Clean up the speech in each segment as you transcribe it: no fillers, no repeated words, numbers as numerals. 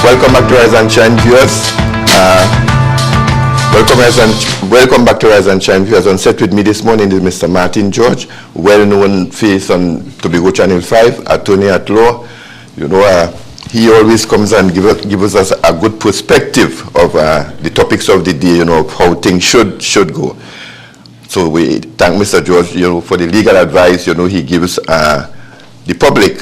Welcome back to Rise and Shine viewers. Welcome back to Rise and Shine viewers. On set with me this morning is Mr. Martin George, well-known face on Tobago Channel 5, attorney at law. You know, he always comes and gives us a good perspective of the topics of the day, you know, of how things should go. So we thank Mr. George, you know, for the legal advice, you know, he gives the public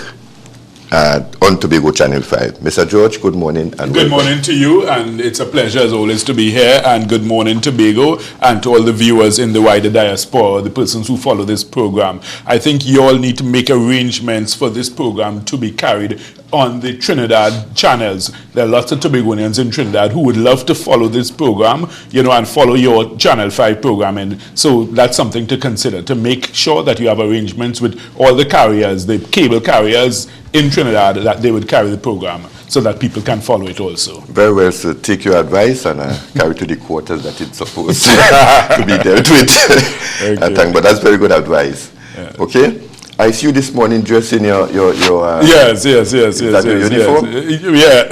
on Tobago Channel 5. Mr. George, good morning. And good morning to you, and it's a pleasure as always to be here, and good morning Tobago and to all the viewers in the wider diaspora, the persons who follow this program. I think you all need to make arrangements for this program to be carried on the Trinidad channels. There are lots of Tobagonians in Trinidad who would love to follow this program, you know, and follow your Channel 5 program. And so that's something to consider, to make sure that you have arrangements with all the carriers, the cable carriers in Trinidad, that they would carry the program so that people can follow it also. Very well, so take your advice and carry to the quarters that it's supposed to be dealt with. But that's very good advice. Yeah. Okay? I see you this morning dressed in your yes. Is that your uniform? Yeah.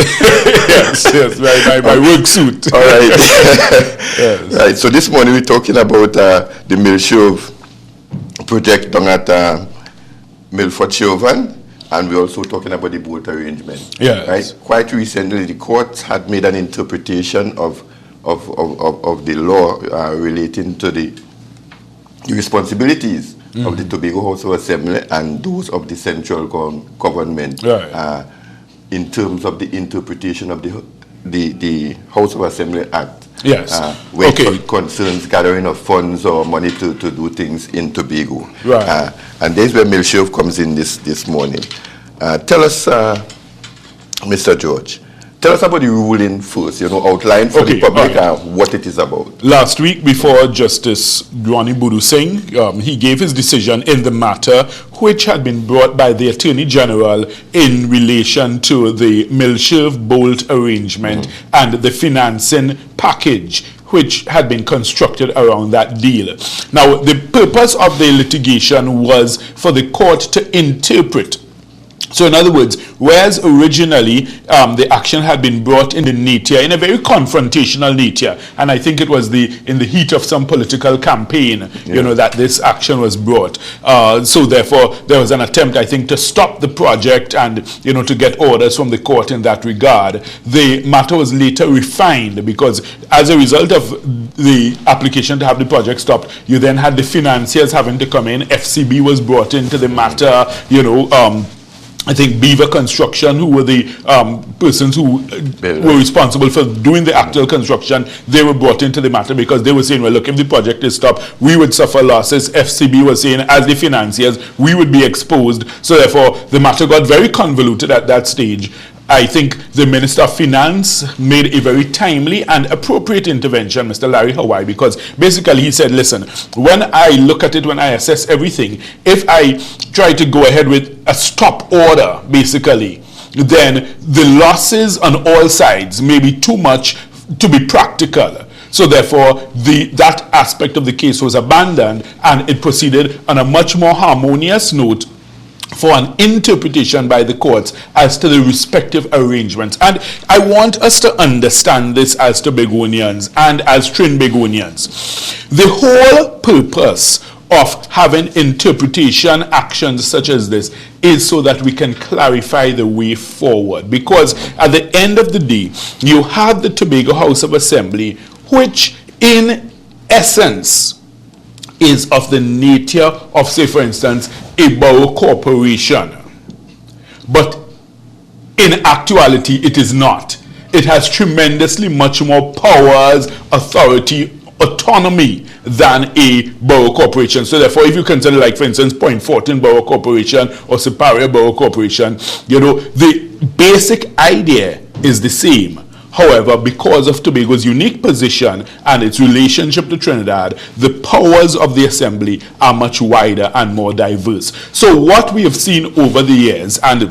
yes, my work suit. All right. Yes. Right. So this morning we're talking about the Milshirv project down at Milshirv, and we're also talking about the boat arrangement. Yes. Right. Quite recently, the courts had made an interpretation of the law relating to the responsibilities of the Tobago House of Assembly and those of the central government, right, in terms of the interpretation of the House of Assembly Act. Yes. Where it concerns gathering of funds or money to do things in Tobago. Right. And there's where Milshirv comes in this morning. Tell us, Mr. George, tell us about the ruling first, you know, outline for the public what it is about. Last week, before Justice Dwani Budu Singh, he gave his decision in the matter which had been brought by the Attorney General in relation to the Milshirv Bolt arrangement and the financing package which had been constructed around that deal. Now, the purpose of the litigation was for the court to interpret. So in other words, whereas originally the action had been brought in the nature, in a very confrontational nature, and I think it was in the heat of some political campaign, you know, that this action was brought. So therefore, there was an attempt, I think, to stop the project and, you know, to get orders from the court in that regard. The matter was later refined because as a result of the application to have the project stopped, you then had the financiers having to come in. FCB was brought into the matter, you know, I think Beaver Construction, who were the persons who were responsible for doing the actual construction, they were brought into the matter because they were saying, well, look, if the project is stopped, we would suffer losses. FCB was saying, as the financiers, we would be exposed. So therefore, the matter got very convoluted at that stage. I think the Minister of Finance made a very timely and appropriate intervention, Mr. Larry Hawaii, because basically he said, listen, when I look at it, when I assess everything, if I try to go ahead with a stop order, basically, then the losses on all sides may be too much to be practical. So therefore, that aspect of the case was abandoned and it proceeded on a much more harmonious note for an interpretation by the courts as to the respective arrangements. And I want us to understand this as Tobagonians and as Trinbagonians. The whole purpose of having interpretation actions such as this is so that we can clarify the way forward. Because at the end of the day, you have the Tobago House of Assembly, which in essence is of the nature of, say for instance, a borough corporation. But in actuality, it is not. It has tremendously much more powers, authority, autonomy than a borough corporation. So therefore, if you consider, like for instance, Point Fortin Borough Corporation or Superior Borough Corporation, you know, the basic idea is the same. However, because of Tobago's unique position and its relationship to Trinidad, the powers of the Assembly are much wider and more diverse. So what we have seen over the years, and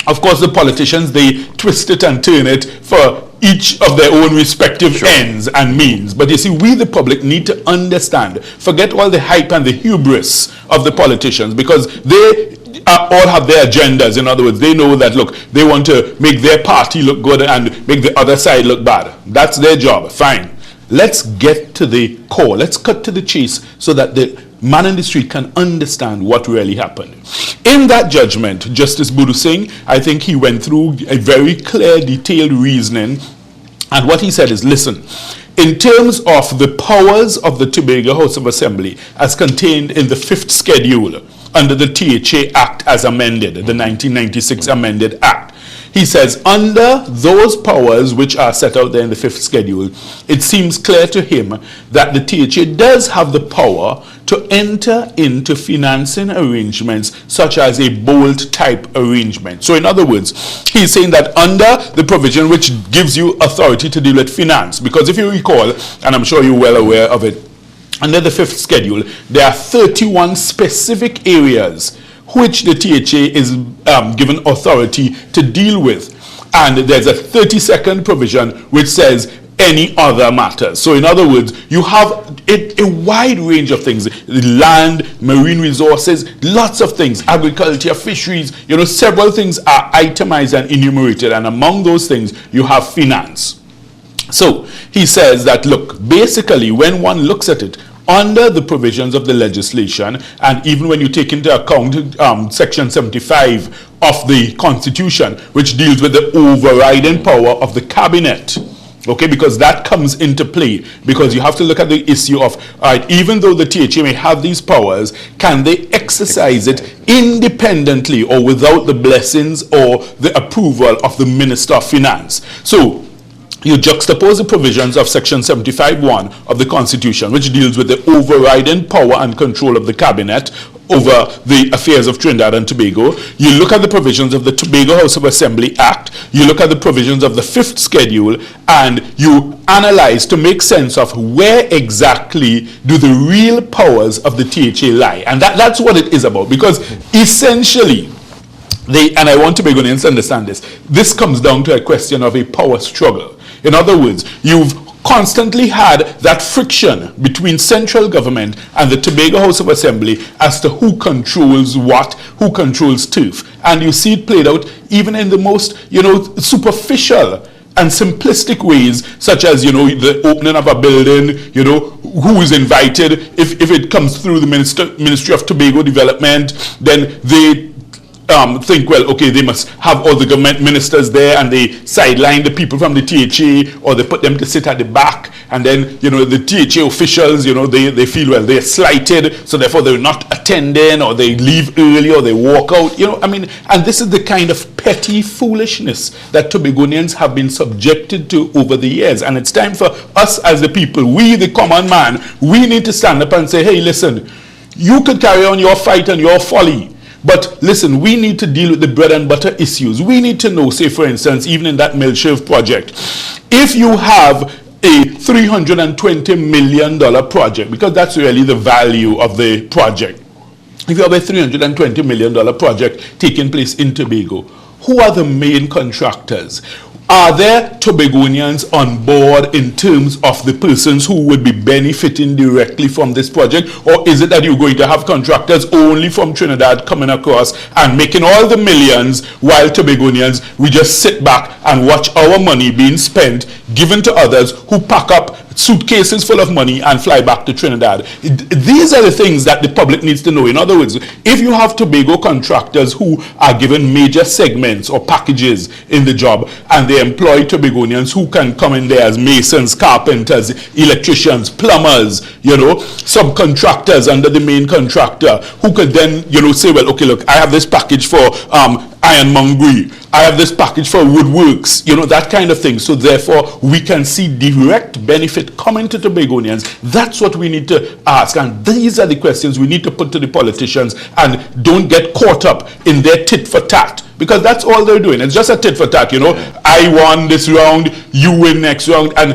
of course the politicians, they twist it and turn it for each of their own respective ends and means. But you see, we the public need to understand, forget all the hype and the hubris of the politicians, because they all have their agendas. In other words, they know that, look, they want to make their party look good and make the other side look bad. That's their job. Fine. Let's get to the core. Let's cut to the chase so that the man in the street can understand what really happened. In that judgment, Justice Budu Singh, I think he went through a very clear, detailed reasoning. And what he said is, listen, in terms of the powers of the Tobago House of Assembly as contained in the 5th schedule under the THA Act as amended, the 1996 amended Act, he says, under those powers which are set out there in the 5th schedule, it seems clear to him that the THA does have the power to enter into financing arrangements such as a bolt type arrangement. So in other words, he's saying that under the provision which gives you authority to deal with finance, because if you recall, and I'm sure you're well aware of it, under the 5th schedule, there are 31 specific areas which the THA is given authority to deal with. And there's a 32nd provision which says any other matters. So in other words, you have a wide range of things: land, marine resources, lots of things, agriculture, fisheries, several things are itemized and enumerated. And among those things, you have finance. So he says that, look, basically when one looks at it, under the provisions of the legislation, and even when you take into account Section 75 of the Constitution, which deals with the overriding power of the cabinet, okay, because that comes into play, because you have to look at the issue of, even though the THA may have these powers, can they exercise it independently or without the blessings or the approval of the Minister of Finance? So you juxtapose the provisions of Section 75(1) of the Constitution, which deals with the overriding power and control of the cabinet over the affairs of Trinidad and Tobago. You look at the provisions of the Tobago House of Assembly Act, you look at the provisions of the 5th schedule, and you analyze to make sense of where exactly do the real powers of the THA lie. And that's what it is about, because essentially, and I want Tobagonians to understand this comes down to a question of a power struggle. In other words, you've constantly had that friction between central government and the Tobago House of Assembly as to who controls what, who controls turf. And you see it played out even in the most, superficial and simplistic ways, such as, the opening of a building, who is invited. If it comes through the Ministry of Tobago Development, then they think, well, okay, they must have all the government ministers there, and they sideline the people from the THA, or they put them to sit at the back, and then, the THA officials, they feel, well, they're slighted, so therefore they're not attending, or they leave early, or they walk out, and this is the kind of petty foolishness that Tobagonians have been subjected to over the years. And it's time for us as the people, we the common man, we need to stand up and say, hey, listen, you could carry on your fight and your folly, but listen, we need to deal with the bread and butter issues. We need to know, say for instance, even in that Milshirv project, if you have a $320 million project, because that's really the value of the project. If you have a $320 million project taking place in Tobago, who are the main contractors? Are there Tobagonians on board in terms of the persons who would be benefiting directly from this project? Or is it that you're going to have contractors only from Trinidad coming across and making all the millions, while Tobagonians, we just sit back and watch our money being spent, given to others who pack up suitcases full of money and fly back to Trinidad? These are the things that the public needs to know. In other words, if you have Tobago contractors who are given major segments or packages in the job, and they employ Tobagonians who can come in there as masons, carpenters, electricians, plumbers, subcontractors under the main contractor, who could then, say, well, okay, look, I have this package for ironmongery, I have this package for woodworks, that kind of thing. So therefore, we can see direct benefit coming to Tobagonians. That's what we need to ask. And these are the questions we need to put to the politicians, and don't get caught up in their tit for tat. Because that's all they're doing. It's just a tit for tat, I won this round, you win next round. And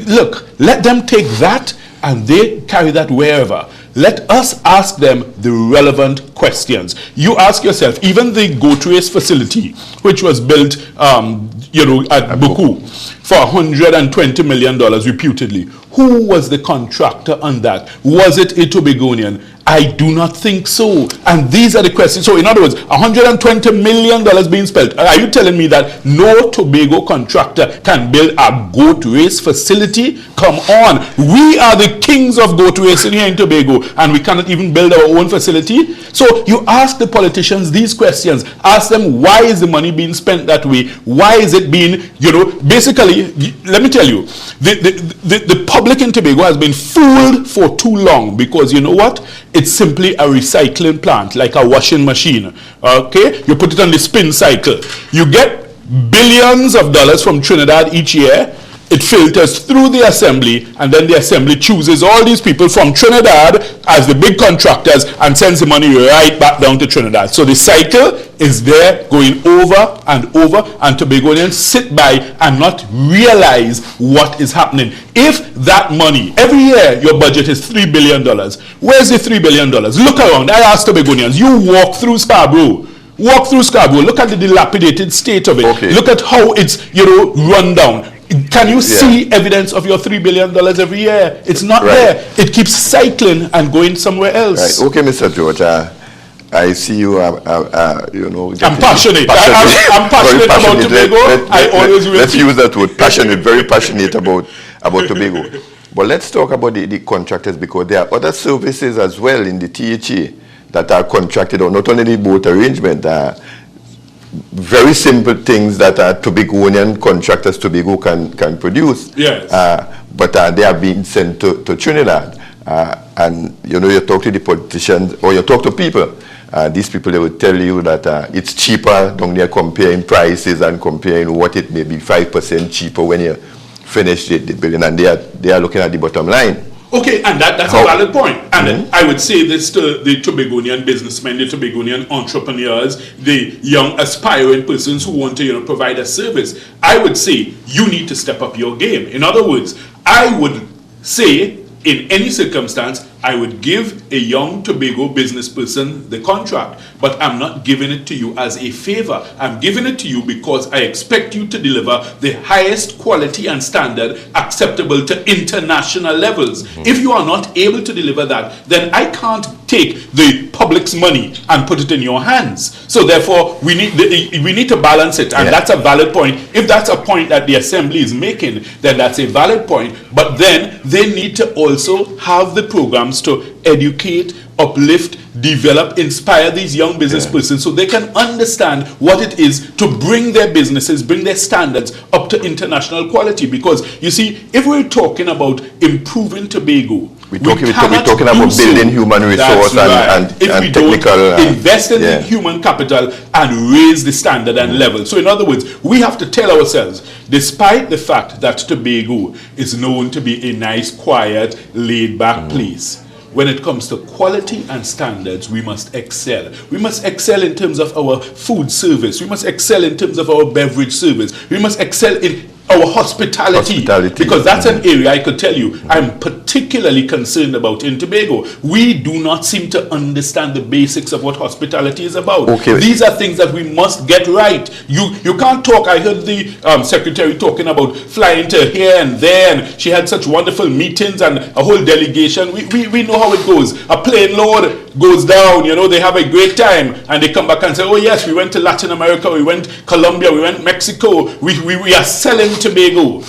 look, let them take that and they carry that wherever. Let us ask them the relevant questions. You ask yourself, even the goat race facility, which was built, at Buku for $120 million reputedly. Who was the contractor on that? Was it a Tobagonian? I do not think so. And these are the questions. So in other words, $120 million being spent. Are you telling me that no Tobago contractor can build a goat race facility? Come on. We are the kings of goat racing here in Tobago, and we cannot even build our own facility. So you ask the politicians these questions. Ask them, why is the money being spent that way? Why is it being, basically, let me tell you, the public in Tobago has been fooled for too long, because you know what? It's simply a recycling plant, like a washing machine. Okay? You put it on the spin cycle. You get billions of dollars from Trinidad each year. It filters through the assembly, and then the assembly chooses all these people from Trinidad as the big contractors and sends the money right back down to Trinidad. So the cycle is there going over and over, and Tobagonians sit by and not realize what is happening. If that money, every year your budget is $3 billion, where's the $3 billion? Look around. I ask Tobagonians, you walk through Scarborough. Walk through Scarborough. Look at the dilapidated state of it. Okay. Look at how it's, run down. Can you see evidence of your $3 billion every year? It's not there. It keeps cycling and going somewhere else. Right. Okay, Mr. George. I see you. I'm passionate. I'm passionate about Tobago. Let's use that word. Passionate. Very passionate about Tobago. But let's talk about the contractors, because there are other services as well in the THA that are contracted, or not only the boat arrangement. Very simple things that Tobagonian contractors Tobago can produce. Yes. But they are being sent to Trinidad. And you talk to the politicians, or you talk to people. These people, they will tell you that it's cheaper down there, comparing prices and comparing what it may be 5% cheaper when you finish the building. And they are looking at the bottom line. Okay, and that's a valid point. And I would say this to the Tobagonian businessmen, the Tobagonian entrepreneurs, the young aspiring persons who want to provide a service. I would say you need to step up your game. In other words, I would say in any circumstance, I would give a young Tobago business person the contract, but I'm not giving it to you as a favor. I'm giving it to you because I expect you to deliver the highest quality and standard acceptable to international levels. If you are not able to deliver that, then I can't take the public's money and put it in your hands. So therefore, we need to balance it, and that's a valid point. If that's a point that the assembly is making, then that's a valid point. But then they need to also have the programs to educate, uplift, develop, inspire these young business persons, so they can understand what it is to bring their businesses, bring their standards up to international quality. Because you see, if we're talking about improving Tobago, we're talking about building human resource and technical. Don't invest in the human capital and raise the standard and level. So in other words, we have to tell ourselves, despite the fact that Tobago is known to be a nice, quiet, laid-back place, when it comes to quality and standards, we must excel. We must excel in terms of our food service. We must excel in terms of our beverage service. We must excel in our hospitality. Because that's an area I could tell you I'm particularly concerned about in Tobago. We do not seem to understand the basics of what hospitality is about. Okay. These are things that we must get right. You can't talk. I heard the secretary talking about flying to here and there, and she had such wonderful meetings and a whole delegation. We know how it goes. A plane load goes down, they have a great time, and they come back and say, oh yes, we went to Latin America, we went Colombia, we went Mexico, we are selling Tobago.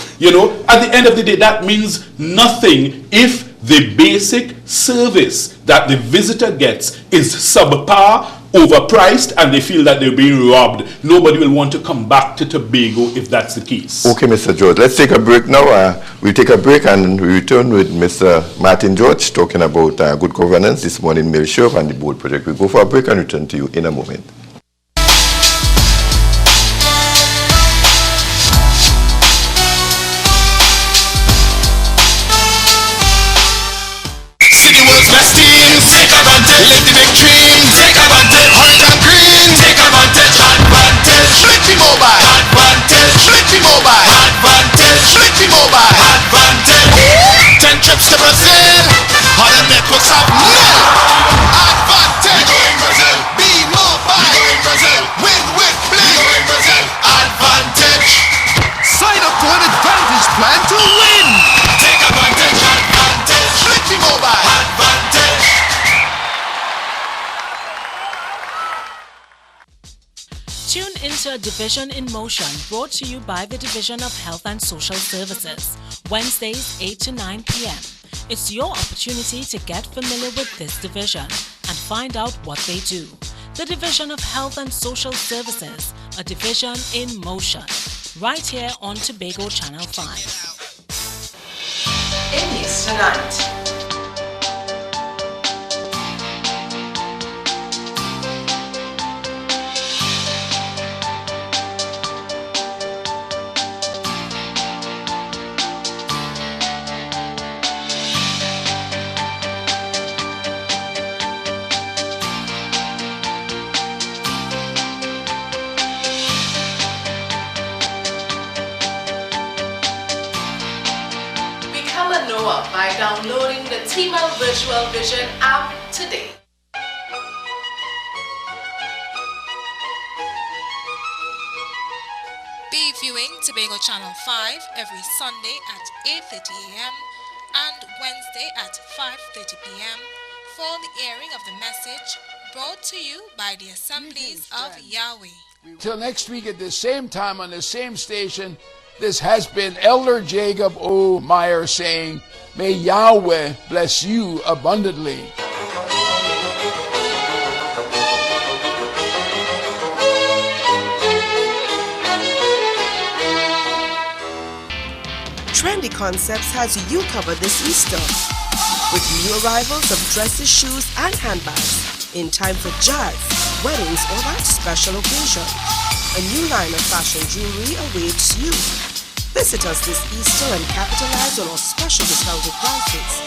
At the end of the day, that means nothing if the basic service that the visitor gets is subpar, overpriced, and they feel that they're being robbed. Nobody will want to come back to Tobago if that's the case. Okay, Mr. George, let's take a break now. We'll take a break and we return with Mr. Martin George talking about good governance this morning, Milshirv and the board project. We'll go for a break and return to you in a moment. Take advantage, live the big dream. Take advantage, orange and green. Take advantage, advantage. Switchy mobile, advantage. Switchy mobile, advantage. Switchy mobile, advantage. 10 trips to Brazil, all the networks have nil. Advantage. We go in Brazil. Be mobile. feature Division in Motion, brought to you by the Division of Health and Social Services, Wednesdays 8 to 9 p.m. It's your opportunity to get familiar with this division and find out what they do. The Division of Health and Social Services, a division in motion, right here on Tobago Channel 5. In News Tonight. By downloading the TML Virtual Vision app today. Be viewing Tobago Channel 5 every Sunday at 8:30 a.m. and Wednesday at 5:30 p.m. for the airing of the message brought to you by the Assemblies of Yahweh. Till next week at the same time on the same station, this has been Elder Jacob O. Meyer saying, may Yahweh bless you abundantly. Trendy Concepts has you covered this Easter with new arrivals of dresses, shoes, and handbags in time for jazz, weddings, or that special occasion. A new line of fashion jewelry awaits you. Visit us this Easter and capitalize on our special discounted prices.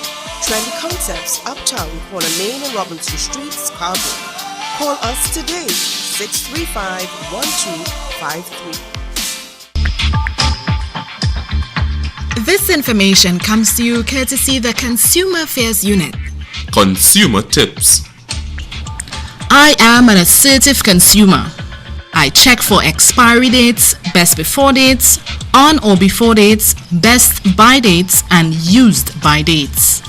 Trendy Concepts, Uptown, Corner Main and Robinson Streets, Scarborough. Call us today, 635-1253. This information comes to you courtesy the Consumer Affairs Unit. Consumer Tips. I am an assertive consumer. I check for expiry dates, best before dates, on or before dates, best by dates, and used by dates.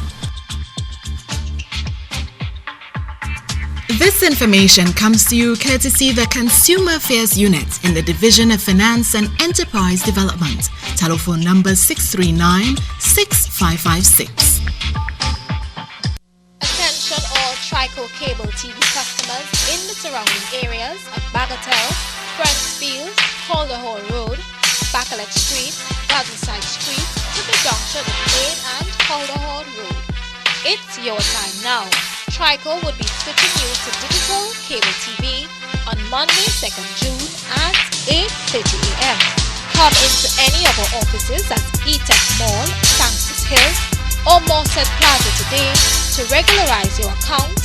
This information comes to you courtesy the Consumer Affairs Unit in the Division of Finance and Enterprise Development. Telephone number 639-6556. Attention all Trico Cable TV customers in the surrounding areas of Bagatelle, Friendsfield, Calder Hall Road, Bacalet Street, Gardenside Street to the junction of Main and Calder Hall Road. It's your time now. Trico would be switching you to digital cable TV on Monday, 2nd June at 8:30 a.m. Come into any of our offices at E-Tech Mall, Sanctus Hills, or Morset Plaza today to regularize your account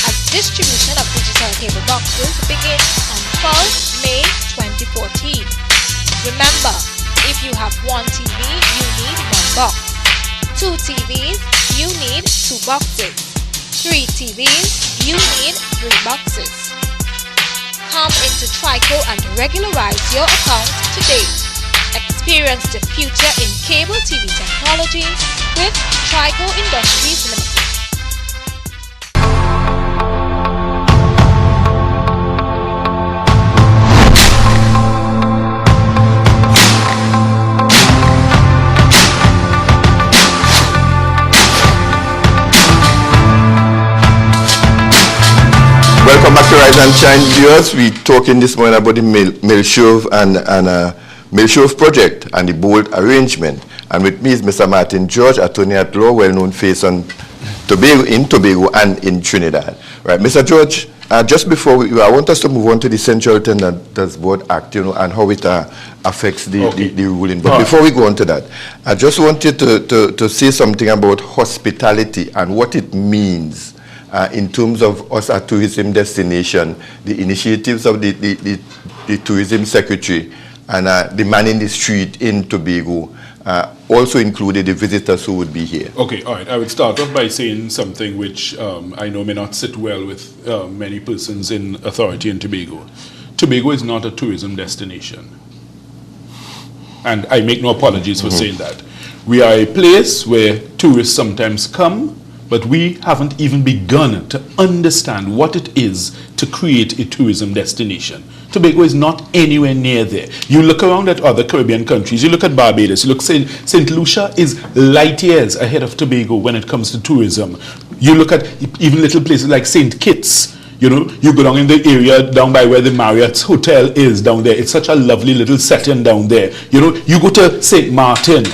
as distribution of digital cable boxes begins on 12 May 2014. Remember, if you have one TV, you need one box. 2 TVs, you need 2 boxes. 3 TVs, you need 3 boxes. Come into Trico and regularize your account today. Experience the future in cable TV technology with Trico Industries Limited. Welcome back to Rise and Shine viewers. We're talking this morning about the Milshirv and Milshirv project and the bold arrangement. And with me is Mr. Martin George, attorney at law, well-known face on Tobago and in Trinidad. Right, Mr. George, just before I want us to move on to the Central Tenants Board Act, and how it affects the ruling. But before we go on to that, I just wanted to say something about hospitality and what it means in terms of us a tourism destination, the initiatives of the tourism secretary and the man in the street in Tobago also included the visitors who would be here. Okay, all right. I would start off by saying something which I know may not sit well with many persons in authority in Tobago. Tobago is not a tourism destination. And I make no apologies for saying that. We are a place where tourists sometimes come, but we haven't even begun to understand what it is to create a tourism destination. Tobago is not anywhere near there. You look around at other Caribbean countries, you look at Barbados, you look, St. Lucia is light years ahead of Tobago when it comes to tourism. You look at even little places like St. Kitts. You know, you go down in the area down by where the Marriott's Hotel is down there. It's such a lovely little setting down there. You know, you go to St. Martin,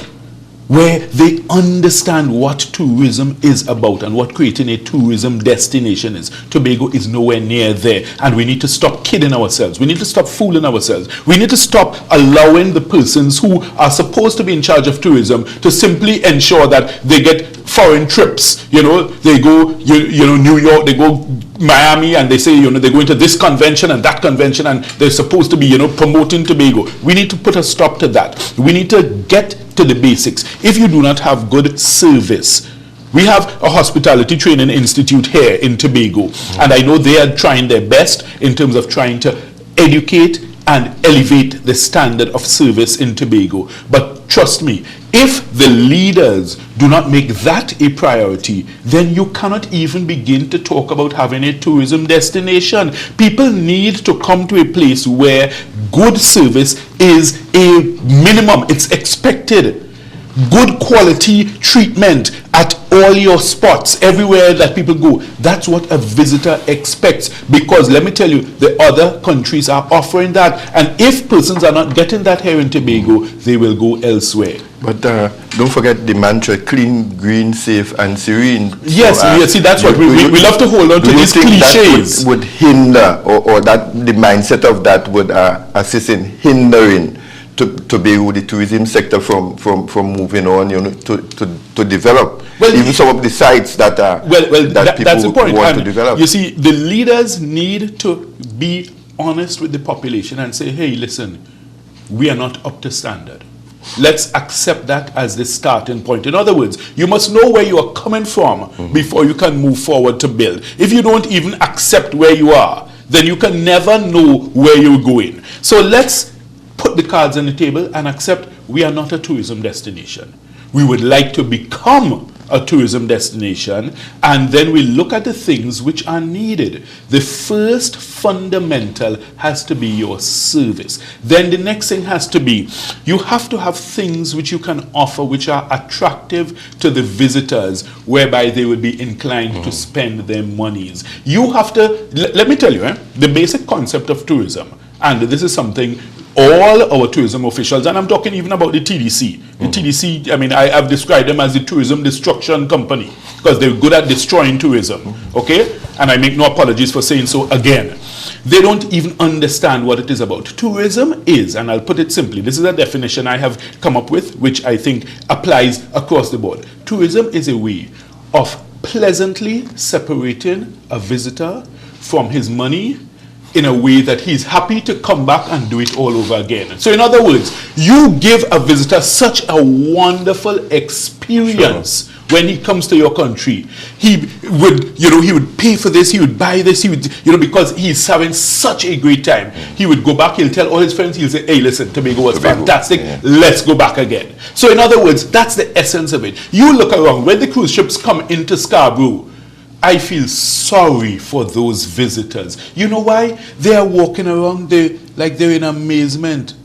where they understand what tourism is about and what creating a tourism destination is. Tobago is nowhere near there, and we need to stop kidding ourselves. We need to stop fooling ourselves. We need to stop allowing the persons who are supposed to be in charge of tourism to simply ensure that they get foreign trips. You know, they go, you know, New York, they go Miami, and they say, you know, they're going to this convention and that convention, and they're supposed to be, you know, promoting Tobago. We need to put a stop to that. We need to get to the basics. If you do not have good service, we have a hospitality training institute here in Tobago, and I know they are trying their best in terms of trying to educate and elevate the standard of service in Tobago. But trust me, if the leaders do not make that a priority, then you cannot even begin to talk about having a tourism destination. People need to come to a place where good service is a minimum. It's expected. Good quality treatment at all your spots, everywhere that people go. That's what a visitor expects, because let me tell you, the other countries are offering that, and if persons are not getting that here in Tobago, they will go elsewhere. But don't forget the mantra: clean, green, safe, and serene. Yes, so, see, that's what we love to hold on to these cliches. That would hinder, or that the mindset of that would assist in hindering Tobago, the tourism sector, from moving on, you know, to develop. Well, even some of the sites that are that people that's the point. want to develop. You see, the leaders need to be honest with the population and say, hey, listen, we are not up to standard. Let's accept that as the starting point. In other words, you must know where you are coming from before you can move forward to build. If you don't even accept where you are, then you can never know where you're going. So let's put the cards on the table and accept we are not a tourism destination. We would like to become a tourism destination, and then we look at the things which are needed. The first fundamental has to be your service. Then the next thing has to be, you have to have things which you can offer which are attractive to the visitors, whereby they would be inclined to spend their monies. You have to, let me tell you, the basic concept of tourism, and this is something all our tourism officials, and I'm talking even about the TDC. The TDC, I mean, I've described them as the tourism destruction company, because they're good at destroying tourism, okay? And I make no apologies for saying so again. They don't even understand what it is about. Tourism is, and I'll put it simply, this is a definition I have come up with, which I think applies across the board. Tourism is a way of pleasantly separating a visitor from his money in a way that he's happy to come back and do it all over again. So in other words, you give a visitor such a wonderful experience when he comes to your country. He would, you know, he would pay for this, he would buy this, he would, you know, because he's having such a great time. He would go back, he'll tell all his friends, he'll say, hey, listen, Tobago was fantastic, let's go back again. So in other words, that's the essence of it. You look around, when the cruise ships come into Scarborough, I feel sorry for those visitors. You know why? They are walking around like they're in amazement.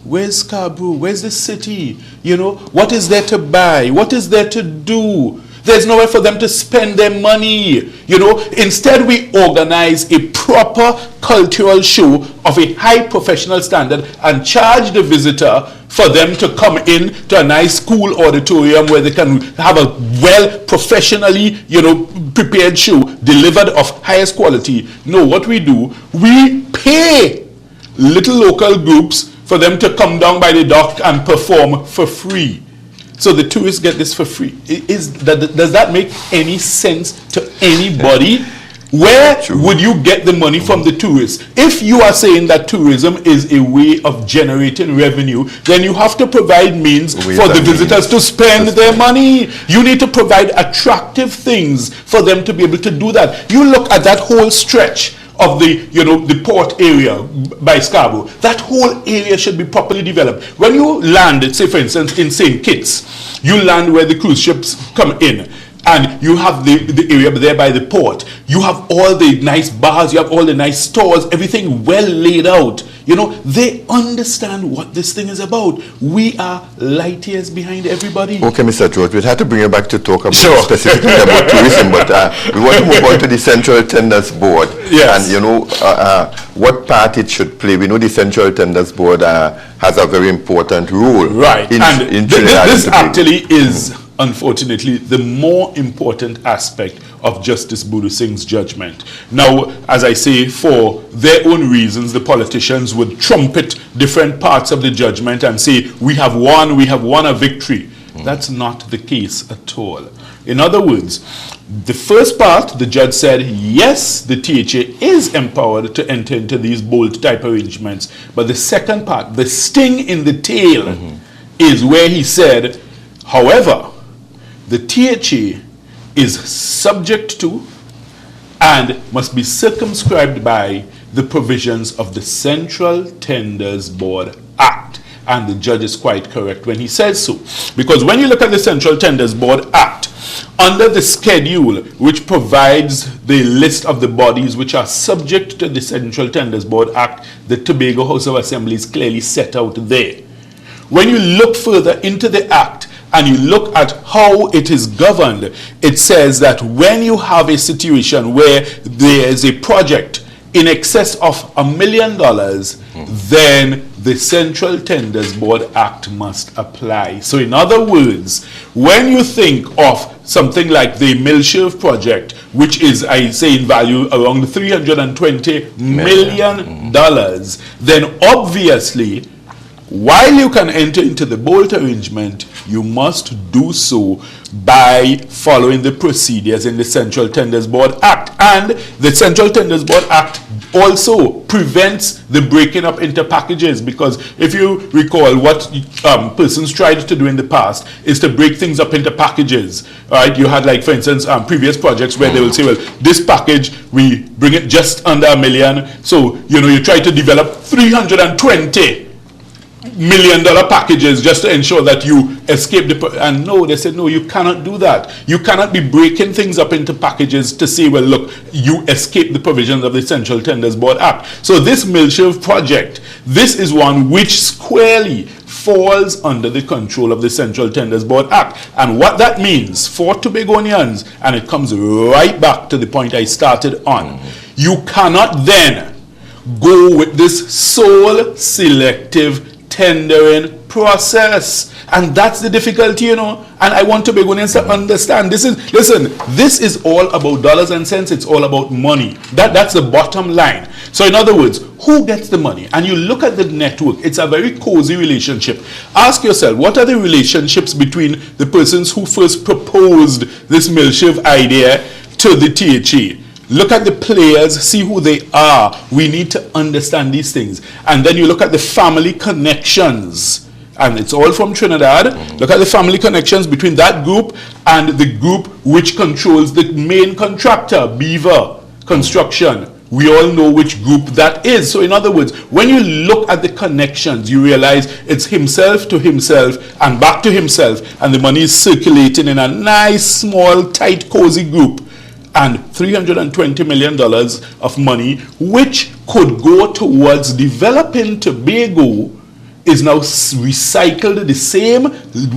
Where's Scarborough? Where's the city? You know, what is there to buy? What is there to do? There's nowhere for them to spend their money. You know, instead we organize a proper cultural show of a high professional standard and charge the visitor for them to come in to a nice school auditorium where they can have a well professionally, you know, prepared show delivered of highest quality. No, what we do, we pay little local groups for them to come down by the dock and perform for free. So the tourists get this for free. Does that make any sense to anybody? Where would you get the money from the tourists? If you are saying that tourism is a way of generating revenue, then you have to provide means for the visitors to spend their money. You need to provide attractive things for them to be able to do that. You look at that whole stretch of the, you know, the port area by Scarborough. That whole area should be properly developed. When you land, say for instance in St. Kitts, you land where the cruise ships come in, and you have the area there by the port. You have all the nice bars, you have all the nice stores, everything well laid out. You know, they understand what this thing is about. We are light years behind everybody. Okay, Mr. George, we'd have to bring you back to talk about Sure. specifically about tourism, but we want to move on to the Central Tenders Board. Yes. And, you know, what part it should play. We know the Central Tenders Board has a very important role. Right. In And Trinidad this and Tobago. actually is, unfortunately, the more important aspect of Justice Budu Singh's judgment. Now, as I say, for their own reasons, the politicians would trumpet different parts of the judgment and say, we have won a victory. That's not the case at all. In other words, the first part, the judge said, yes, the THA is empowered to enter into these bold type arrangements. But the second part, the sting in the tail, is where he said, however, the THA is subject to and must be circumscribed by the provisions of the Central Tenders Board Act. And the judge is quite correct when he says so. Because when you look at the Central Tenders Board Act, under the schedule which provides the list of the bodies which are subject to the Central Tenders Board Act, the Tobago House of Assembly is clearly set out there. When you look further into the Act, and you look at how it is governed, it says that when you have a situation where there is a project in excess of $1 million, then the Central Tenders Board Act must apply. So in other words, when you think of something like the Milshirv project, which is, I say, in value around $320 million, then obviously, while you can enter into the bolt arrangement, you must do so by following the procedures in the Central Tenders Board Act. And the Central Tenders Board Act also prevents the breaking up into packages, because if you recall, what persons tried to do in the past is to break things up into packages. Right? You had, like, for instance, previous projects where they will say, well, this package, we bring it just under $1 million. So, you know, you try to develop $320 million packages just to ensure that you escape and no, they said, no, you cannot do that. You cannot be breaking things up into packages to say, well, look, you escape the provisions of the Central Tenders Board Act. So this Milshirv project, this is one which squarely falls under the control of the Central Tenders Board Act. And what that means for Tobagonians, and it comes right back to the point I started on, you cannot then go with this sole selective tendering process. And that's the difficulty, you know. And I want Tobagonians to understand, this is all about dollars and cents. It's all about money. That's the bottom line. So in other words, who gets the money? And you look at the network, it's a very cozy relationship. Ask yourself, what are the relationships between the persons who first proposed this Milshirv idea to the THA? Look at the players, see who they are. We need to understand these things. And then you look at the family connections. And it's all from Trinidad. Look at the family connections between that group and the group which controls the main contractor, Beaver Construction. We all know which group that is. So in other words, when you look at the connections, you realize it's himself to himself and back to himself. And the money is circulating in a nice, small, tight, cozy group. And $320 million of money, which could go towards developing Tobago, is now recycled, the same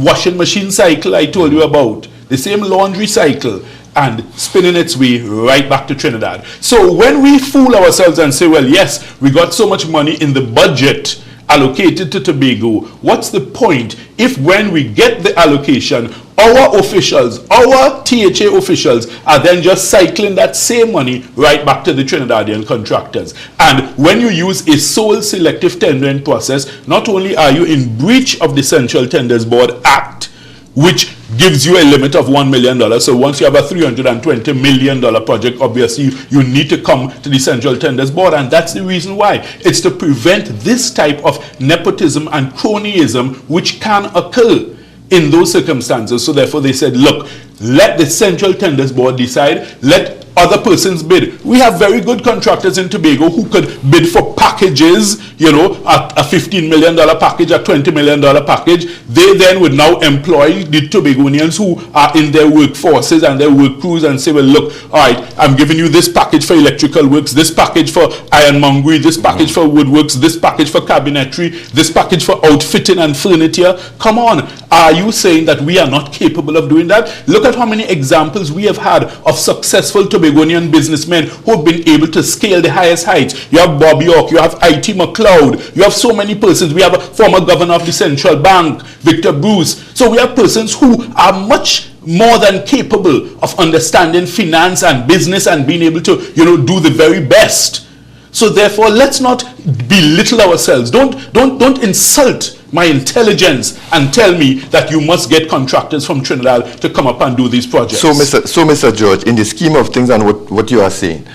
washing machine cycle I told you about, the same laundry cycle, and spinning its way right back to Trinidad. So when we fool ourselves and say, well, yes, we got so much money in the budget allocated to Tobago, what's the point if when we get the allocation, our officials, our THA officials are then just cycling that same money right back to the Trinidadian contractors? And when you use a sole selective tendering process, not only are you in breach of the Central Tenders Board Act, which gives you a limit of $1 million. So once you have a $320 million project, obviously you need to come to the Central Tenders Board, and that's the reason why. It's to prevent this type of nepotism and cronyism which can occur in those circumstances. So therefore they said, look, let the Central Tenders Board decide, let other persons bid. We have very good contractors in Tobago who could bid for packages, you know, a $15 million package, a $20 million package. They then would now employ the Tobagonians who are in their workforces and their work crews and say, well, look, all right, I'm giving you this package for electrical works, this package for ironmongery, this package for woodworks, this package for cabinetry, this package for outfitting and furniture. Come on, are you saying that we are not capable of doing that? Look at how many examples we have had of successful Tobagonian businessmen who have been able to scale the highest heights. You have Bob York, you have IT McLeod, you have so many persons. We have a former governor of the Central Bank, Victor Bruce. So we have persons who are much more than capable of understanding finance and business and being able to, you know, do the very best. So therefore, let's not belittle ourselves. Don't insult my intelligence and tell me that you must get contractors from Trinidad to come up and do these projects. So, Mr. George, in the scheme of things and what you are saying,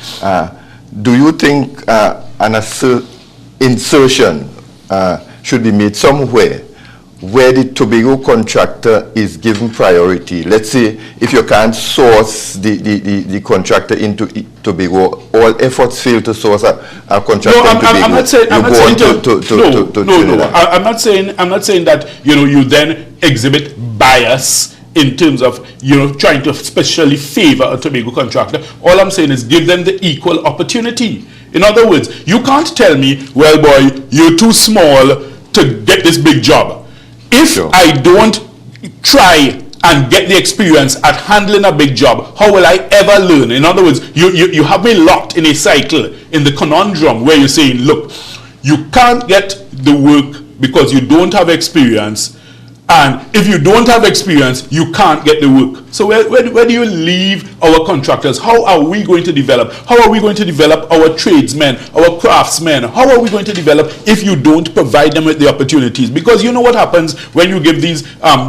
do you think an insertion should be made somewhere where the Tobago contractor is given priority? Let's say if you can't source the contractor into Tobago, all efforts fail to source a contractor in Tobago. I'm not saying I'm not saying that, you know, you then exhibit bias in terms of, you know, trying to especially favor a Tobago contractor. All I'm saying is give them the equal opportunity. In other words, you can't tell me, well, boy, you're too small to get this big job. If I don't try and get the experience at handling a big job, how will I ever learn? In other words, you have me locked in a cycle, in the conundrum where you're saying, look, you can't get the work because you don't have experience. And if you don't have experience, you can't get the work. So where do you leave our contractors? How are we going to develop? How are we going to develop our tradesmen, our craftsmen? How are we going to develop if you don't provide them with the opportunities? Because you know what happens when you give these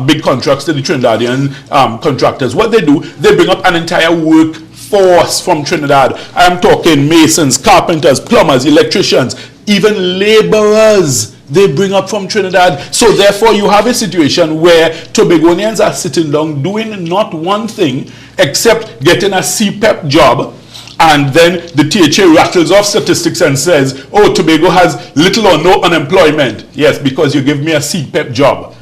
big contracts to the Trinidadian contractors? What they do, they bring up an entire workforce from Trinidad. I'm talking masons, carpenters, plumbers, electricians, even laborers. They bring up from Trinidad. So therefore you have a situation where Tobagonians are sitting down doing not one thing except getting a CPEP job, and then the THA rattles off statistics and says, oh, Tobago has little or no unemployment. Yes, because you give me a CPEP job.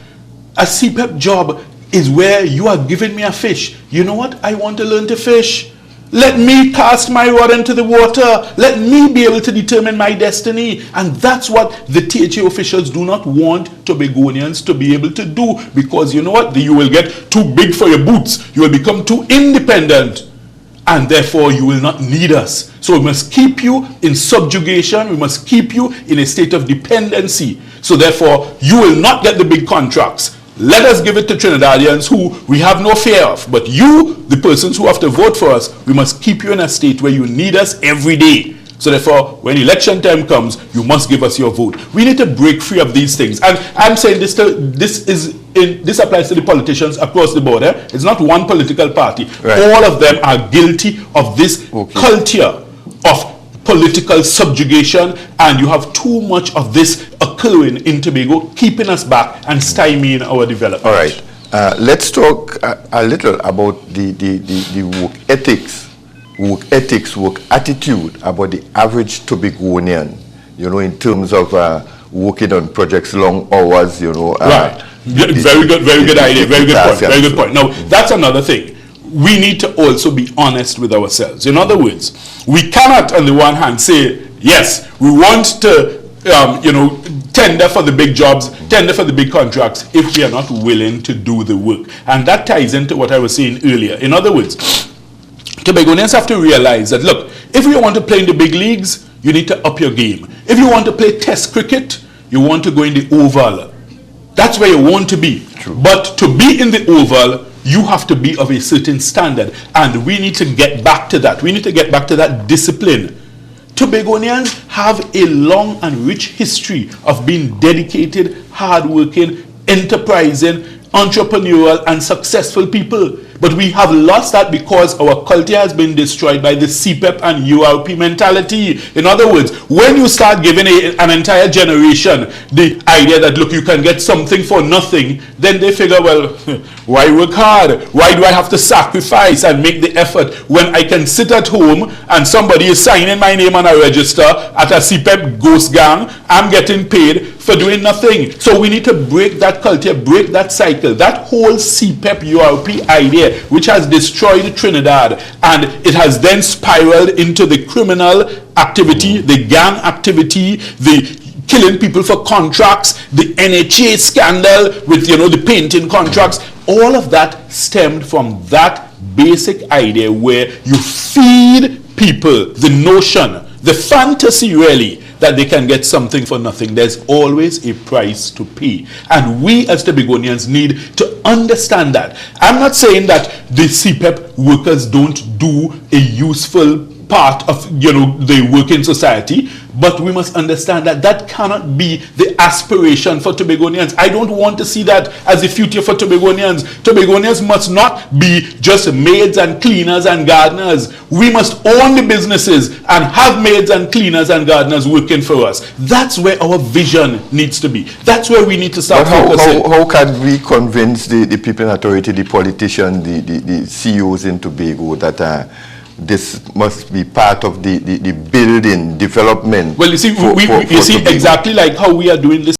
A CPEP job is where you are giving me a fish. You know what? I want to learn to fish. Let me cast my rod into the water. Let me be able to determine my destiny. And that's what the THA officials do not want Tobagonians to be able to do. Because you know what? You will get too big for your boots. You will become too independent. And therefore you will not need us. So we must keep you in subjugation. We must keep you in a state of dependency. So therefore you will not get the big contracts. Let us give it to Trinidadians who we have no fear of. But you, the persons who have to vote for us, we must keep you in a state where you need us every day. So therefore, when election time comes, you must give us your vote. We need to break free of these things. And I'm saying this applies to the politicians across the board. It's not one political party. Right. All of them are guilty of this culture of political subjugation, and you have too much of this occurring in Tobago, keeping us back and stymieing our development. All right. Let's talk a little about the work ethics, work attitude about the average Tobagonian, you know, in terms of working on projects long hours, you know. Right. Very good idea. Very good point. Now, that's another thing. We need to also be honest with ourselves. In other words, we cannot on the one hand say, yes, we want to tender for the big jobs, tender for the big contracts, if we are not willing to do the work. And that ties into what I was saying earlier. In other words, Tobagonians have to realize that, look, if you want to play in the big leagues, you need to up your game. If you want to play test cricket, you want to go in the oval. That's where you want to be. True. But to be in the oval, you have to be of a certain standard. And we need to get back to that. We need to get back to that discipline. Tobagonians have a long and rich history of being dedicated, hardworking, enterprising, entrepreneurial and successful people. But we have lost that because our culture has been destroyed by the CPEP and URP mentality. In other words, when you start giving an entire generation the idea that, look, you can get something for nothing, then they figure, well, why work hard? Why do I have to sacrifice and make the effort when I can sit at home and somebody is signing my name on a register at a CPEP ghost gang? I'm getting paid for doing nothing. So we need to break that culture, break that cycle. That whole CPEP URP idea, which has destroyed Trinidad, and it has then spiraled into the criminal activity, the gang activity, the killing people for contracts, the NHA scandal with, the painting contracts. All of that stemmed from that basic idea where you feed people the notion, the fantasy really, that they can get something for nothing. There's always a price to pay. And we as Tobagonians need to understand that. I'm not saying that the CPEP workers don't do a useful part of the working society, but we must understand that that cannot be the aspiration for Tobagonians. I don't want to see that as the future for Tobagonians. Tobagonians must not be just maids and cleaners and gardeners. We must own the businesses and have maids and cleaners and gardeners working for us. That's where our vision needs to be. That's where we need to start focusing. How can we convince the people in authority, the politicians, the CEOs in Tobago that this must be part of the building, development? Well, you see, you see exactly like how we are doing this